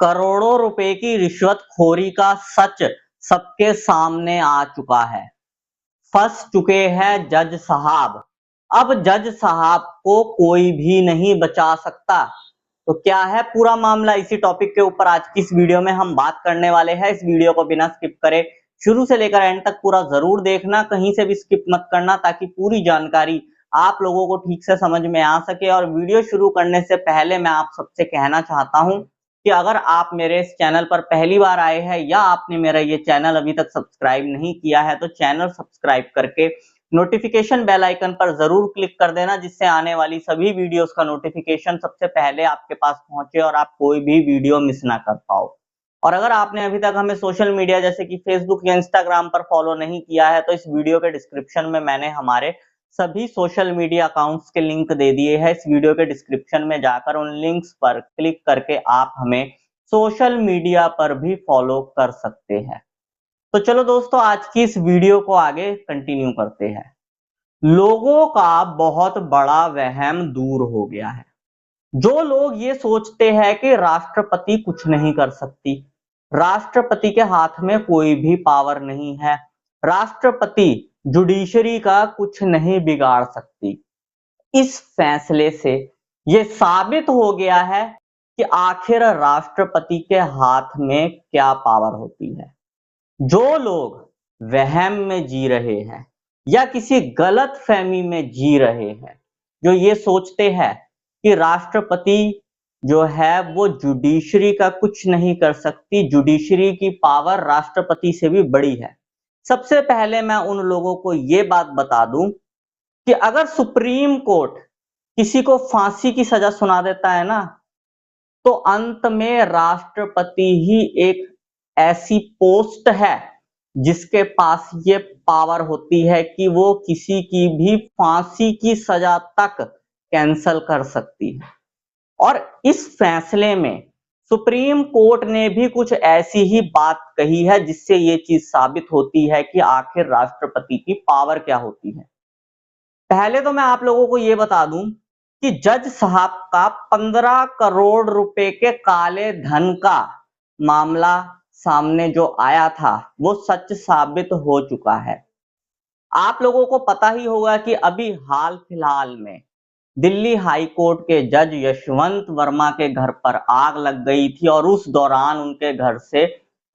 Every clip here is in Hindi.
करोड़ों रुपए की रिश्वतखोरी का सच सबके सामने आ चुका है। फंस चुके हैं जज साहब। अब जज साहब को कोई भी नहीं बचा सकता। तो क्या है पूरा मामला, इसी टॉपिक के ऊपर आज की इस वीडियो में हम बात करने वाले हैं। इस वीडियो को बिना स्किप करे शुरू से लेकर एंड तक पूरा जरूर देखना, कहीं से भी स्किप मत करना, ताकि पूरी जानकारी आप लोगों को ठीक से समझ में आ सके। और वीडियो शुरू करने से पहले मैं आप सबसे कहना चाहता हूं कि अगर आप मेरे इस चैनल पर पहली बार आए हैं या आपने मेरा ये चैनल अभी तक सब्सक्राइब नहीं किया है, तो चैनल सब्सक्राइब करके नोटिफिकेशन बेल आइकन पर जरूर क्लिक कर देना, जिससे आने वाली सभी वीडियोस का नोटिफिकेशन सबसे पहले आपके पास पहुंचे और आप कोई भी वीडियो मिस ना कर पाओ। और अगर आपने अभी तक हमें सोशल मीडिया जैसे कि फेसबुक या इंस्टाग्राम पर फॉलो नहीं किया है, तो इस वीडियो के डिस्क्रिप्शन में मैंने हमारे सभी सोशल मीडिया अकाउंट्स के लिंक दे दिए हैं। इस वीडियो के डिस्क्रिप्शन में जाकर उन लिंक्स पर क्लिक करके आप हमें सोशल मीडिया पर भी फॉलो कर सकते हैं। तो चलो दोस्तों, आज की इस वीडियो को आगे कंटिन्यू करते हैं। लोगों का बहुत बड़ा वहम दूर हो गया है। जो लोग ये सोचते हैं कि राष्ट्रपति कुछ नहीं कर सकती, राष्ट्रपति के हाथ में कोई भी पावर नहीं है, राष्ट्रपति जुडिशरी का कुछ नहीं बिगाड़ सकती, इस फैसले से ये साबित हो गया है कि आखिर राष्ट्रपति के हाथ में क्या पावर होती है। जो लोग वहम में जी रहे हैं या किसी गलत फहमी में जी रहे हैं, जो ये सोचते हैं कि राष्ट्रपति जो है वो जुडिशरी का कुछ नहीं कर सकती, जुडिशरी की पावर राष्ट्रपति से भी बड़ी है। सबसे पहले मैं उन लोगों को ये बात बता दूं कि अगर सुप्रीम कोर्ट किसी को फांसी की सजा सुना देता है ना, तो अंत में राष्ट्रपति ही एक ऐसी पोस्ट है जिसके पास ये पावर होती है कि वो किसी की भी फांसी की सजा तक कैंसल कर सकती है। और इस फैसले में सुप्रीम कोर्ट ने भी कुछ ऐसी ही बात कही है, जिससे ये चीज साबित होती है कि आखिर राष्ट्रपति की पावर क्या होती है। पहले तो मैं आप लोगों को ये बता दूं कि जज साहब का 15 करोड़ रुपए के काले धन का मामला सामने जो आया था वो सच साबित हो चुका है। आप लोगों को पता ही होगा कि अभी हाल फिलहाल में दिल्ली हाई कोर्ट के जज यशवंत वर्मा के घर पर आग लग गई थी और उस दौरान उनके घर से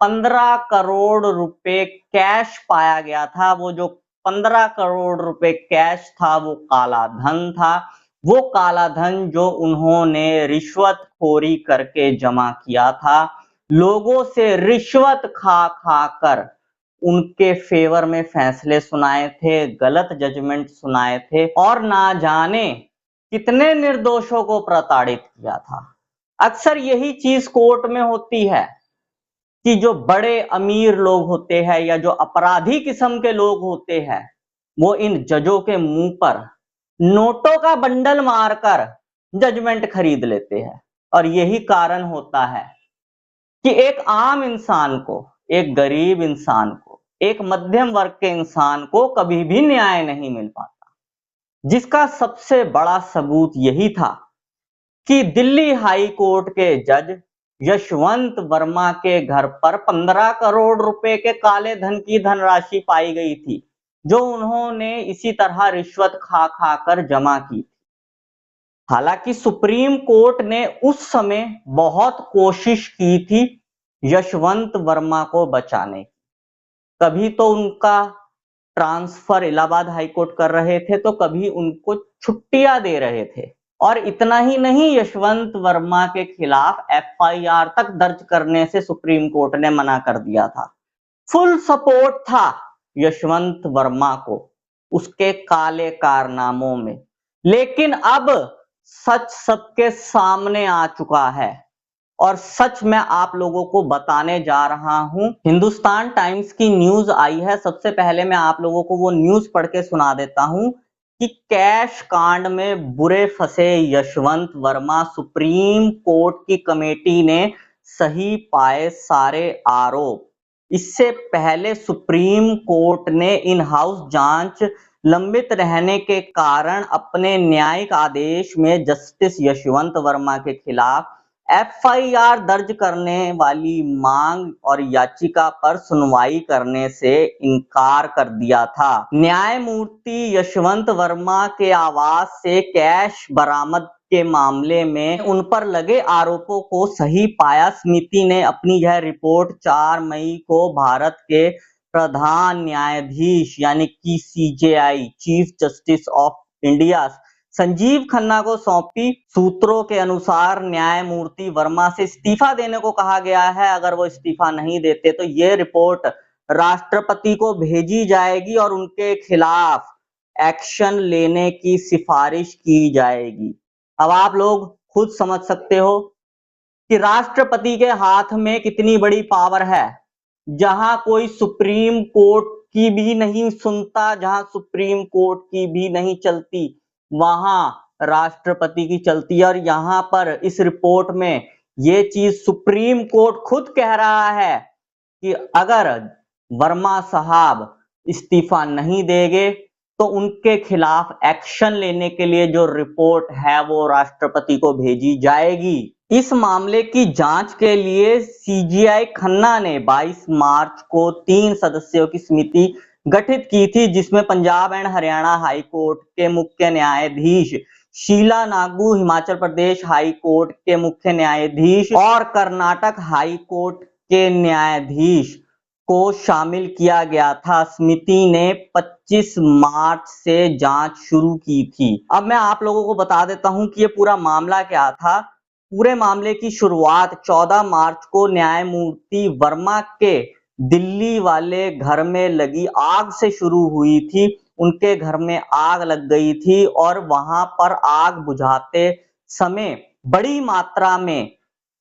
15 करोड़ रुपए कैश पाया गया था। वो जो 15 करोड़ रुपए कैश था वो काला धन था। वो काला धन जो उन्होंने रिश्वतखोरी करके जमा किया था, लोगों से रिश्वत खा खा कर उनके फेवर में फैसले सुनाए थे, गलत जजमेंट सुनाए थे और ना जाने कितने निर्दोषों को प्रताड़ित किया था। अक्सर यही चीज कोर्ट में होती है कि जो बड़े अमीर लोग होते हैं या जो अपराधी किस्म के लोग होते हैं, वो इन जजों के मुंह पर नोटों का बंडल मारकर जजमेंट खरीद लेते हैं। और यही कारण होता है कि एक आम इंसान को, एक गरीब इंसान को, एक मध्यम वर्ग के इंसान को कभी भी न्याय नहीं मिल पाता। जिसका सबसे बड़ा सबूत यही था कि दिल्ली हाई कोर्ट के जज यशवंत वर्मा के घर पर 15 करोड़ रुपए के काले धन की धनराशि पाई गई थी, जो उन्होंने इसी तरह रिश्वत खा खा कर जमा की थी। हालांकि सुप्रीम कोर्ट ने उस समय बहुत कोशिश की थी यशवंत वर्मा को बचाने की। कभी तो उनका ट्रांसफर इलाहाबाद हाईकोर्ट कर रहे थे, तो कभी उनको छुट्टियां दे रहे थे। और इतना ही नहीं, यशवंत वर्मा के खिलाफ एफआईआर तक दर्ज करने से सुप्रीम कोर्ट ने मना कर दिया था। फुल सपोर्ट था यशवंत वर्मा को उसके काले कारनामों में। लेकिन अब सच सबके सामने आ चुका है और सच मैं आप लोगों को बताने जा रहा हूं। हिंदुस्तान टाइम्स की न्यूज आई है, सबसे पहले मैं आप लोगों को वो न्यूज पढ़ के सुना देता हूं कि कैश कांड में बुरे फंसे यशवंत वर्मा, सुप्रीम कोर्ट की कमेटी ने सही पाए सारे आरोप। इससे पहले सुप्रीम कोर्ट ने इन हाउस जांच लंबित रहने के कारण अपने न्यायिक आदेश में जस्टिस यशवंत वर्मा के खिलाफ एफआईआर दर्ज करने वाली मांग और याचिका पर सुनवाई करने से इनकार कर दिया था। न्यायमूर्ति यशवंत वर्मा के आवास से कैश बरामद के मामले में उन पर लगे आरोपों को सही पाया समिति ने अपनी यह रिपोर्ट 4 मई को भारत के प्रधान न्यायाधीश यानी कि CJI chief justice of India Sanjeev Khanna को सौंपी। सूत्रों के अनुसार न्यायमूर्ति वर्मा से इस्तीफा देने को कहा गया है। अगर वो इस्तीफा नहीं देते तो ये रिपोर्ट राष्ट्रपति को भेजी जाएगी और उनके खिलाफ एक्शन लेने की सिफारिश की जाएगी। अब आप लोग खुद समझ सकते हो कि राष्ट्रपति के हाथ में कितनी बड़ी पावर है। जहां कोई सुप्रीम कोर्ट की भी नहीं सुनता, जहां सुप्रीम कोर्ट की भी नहीं चलती, वहां राष्ट्रपति की चलती है। और यहां पर इस रिपोर्ट में ये चीज सुप्रीम कोर्ट खुद कह रहा है कि अगर वर्मा साहब इस्तीफा नहीं देंगे तो उनके खिलाफ एक्शन लेने के लिए जो रिपोर्ट है वो राष्ट्रपति को भेजी जाएगी। इस मामले की जांच के लिए सीजेआई खन्ना ने 22 मार्च को 3 सदस्यों की समिति गठित की थी, जिसमें Punjab and Haryana high court के मुख्य न्यायाधीश शीला नागू, हिमाचल प्रदेश हाई कोर्ट के मुख्य न्यायाधीश और कर्नाटक हाई कोर्ट के न्यायाधीश को शामिल किया गया था। समिति ने 25 मार्च से जांच शुरू की थी। अब मैं आप लोगों को बता देता हूं कि ये पूरा मामला क्या था। पूरे मामले की शुरुआत 14 मार्च को न्यायमूर्ति वर्मा के दिल्ली वाले घर में लगी आग से शुरू हुई थी। उनके घर में आग लग गई थी और वहां पर आग बुझाते समय बड़ी मात्रा में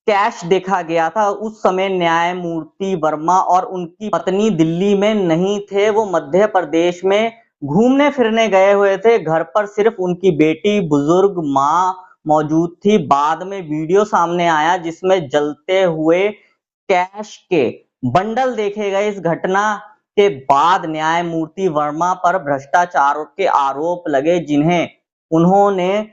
कैश देखा गया था। उस समय न्यायमूर्ति वर्मा और उनकी पत्नी दिल्ली में नहीं थे, वो मध्य प्रदेश में घूमने फिरने गए हुए थे। घर पर सिर्फ उनकी बेटी बुजुर्ग मां मौजूद थी। बाद में वीडियो सामने आया जिसमें जलते हुए कैश के बंडल देखे गए। इस घटना के बाद न्यायमूर्ति वर्मा पर भ्रष्टाचार के आरोप लगे, जिन्हें उन्होंने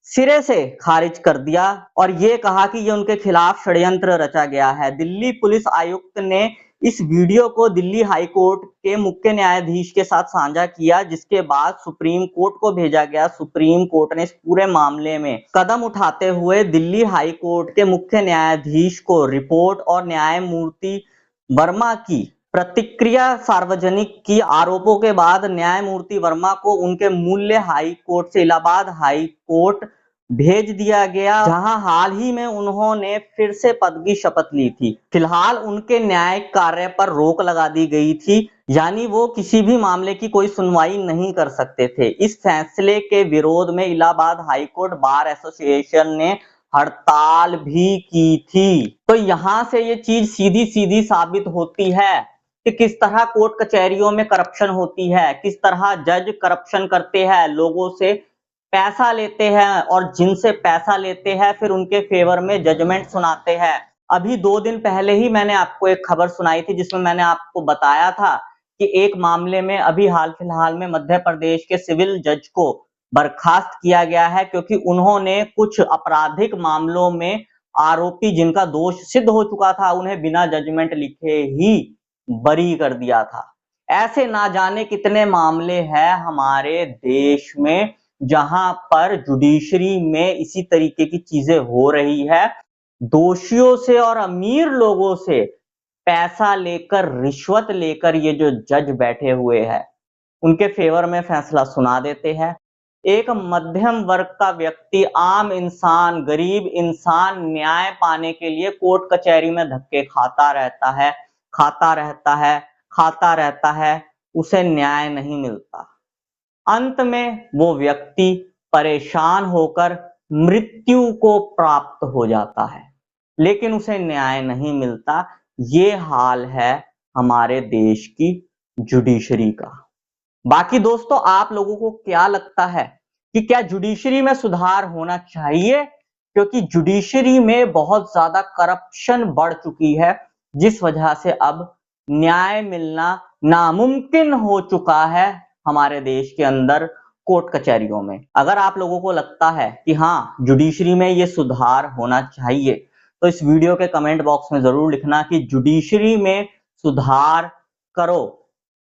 सिरे से खारिज कर दिया और ये कहा कि ये उनके खिलाफ षड्यंत्र रचा गया है। दिल्ली पुलिस आयुक्त ने इस वीडियो को दिल्ली हाई कोर्ट के मुख्य न्यायाधीश के साथ साझा किया, जिसके बाद सुप्रीम कोर्ट को भेजा गया। सुप्रीम कोर्ट ने इस पूरे मामले में कदम उठाते हुए दिल्ली हाई कोर्ट के मुख्य न्यायाधीश को रिपोर्ट और न्यायमूर्ति वर्मा की प्रतिक्रिया सार्वजनिक की। आरोपों के बाद न्यायमूर्ति वर्मा को उनके मूल्य हाई कोर्ट से इलाहाबाद हाई कोर्ट भेज दिया गया, जहां हाल ही में उन्होंने फिर से पद की शपथ ली थी। फिलहाल उनके न्यायिक कार्य पर रोक लगा दी गई थी, यानी वो किसी भी मामले की कोई सुनवाई नहीं कर सकते थे। इस फैसले के विरोध में Allahabad high court bar association ने हड़ताल भी की थी। तो यहां से ये चीज सीधी सीधी साबित होती है कि किस तरह कोर्ट कचहरियों में करप्शन होती है, किस तरह जज करप्शन करते हैं, लोगों से पैसा लेते हैं और जिनसे पैसा लेते हैं फिर उनके फेवर में जजमेंट सुनाते हैं। अभी 2 दिन पहले ही मैंने आपको एक खबर सुनाई थी जिसमें मैंने आपको बताया था कि एक मामले में अभी हाल फिलहाल में मध्य प्रदेश के सिविल जज को बर्खास्त किया गया है, क्योंकि उन्होंने कुछ आपराधिक मामलों में आरोपी जिनका दोष सिद्ध हो चुका था उन्हें बिना जजमेंट लिखे ही बरी कर दिया था। ऐसे ना जाने कितने मामले हैं हमारे देश में जहां पर जुडिशरी में इसी तरीके की चीजें हो रही है। दोषियों से और अमीर लोगों से पैसा लेकर, रिश्वत लेकर ये जो जज बैठे हुए हैं उनके फेवर में फैसला सुना देते हैं। एक मध्यम वर्ग का व्यक्ति, आम इंसान, गरीब इंसान न्याय पाने के लिए कोर्ट कचहरी में धक्के खाता रहता है, खाता रहता है, खाता रहता है, उसे न्याय नहीं मिलता। अंत में वो व्यक्ति परेशान होकर मृत्यु को प्राप्त हो जाता है, लेकिन उसे न्याय नहीं मिलता। ये हाल है हमारे देश की जुडिशरी का। बाकी दोस्तों, आप लोगों को क्या लगता है कि क्या जुडिशरी में सुधार होना चाहिए? क्योंकि जुडिशरी में बहुत ज्यादा करप्शन बढ़ चुकी है, जिस वजह से अब न्याय मिलना नामुमकिन हो चुका है हमारे देश के अंदर कोर्ट कचहरियों में। अगर आप लोगों को लगता है कि हाँ जुडिशरी में ये सुधार होना चाहिए, तो इस वीडियो के कमेंट बॉक्स में जरूर लिखना कि जुडिशरी में सुधार करो।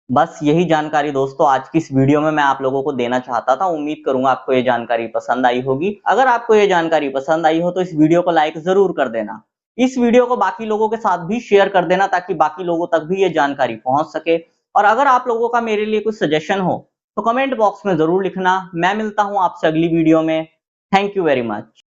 बस यही जानकारी दोस्तों आज की इस वीडियो में मैं आप लोगों को देना चाहता था। उम्मीद करूंगा आपको ये जानकारी पसंद आई होगी। अगर आपको ये जानकारी पसंद आई हो तो इस वीडियो को लाइक जरूर कर देना। इस वीडियो को बाकी लोगों के साथ भी शेयर कर देना ताकि बाकी लोगों तक भी ये जानकारी पहुंच सके। और अगर आप लोगों का मेरे लिए कुछ सजेशन हो तो कमेंट बॉक्स में जरूर लिखना। मैं मिलता हूं आपसे अगली वीडियो में। Thank you very much.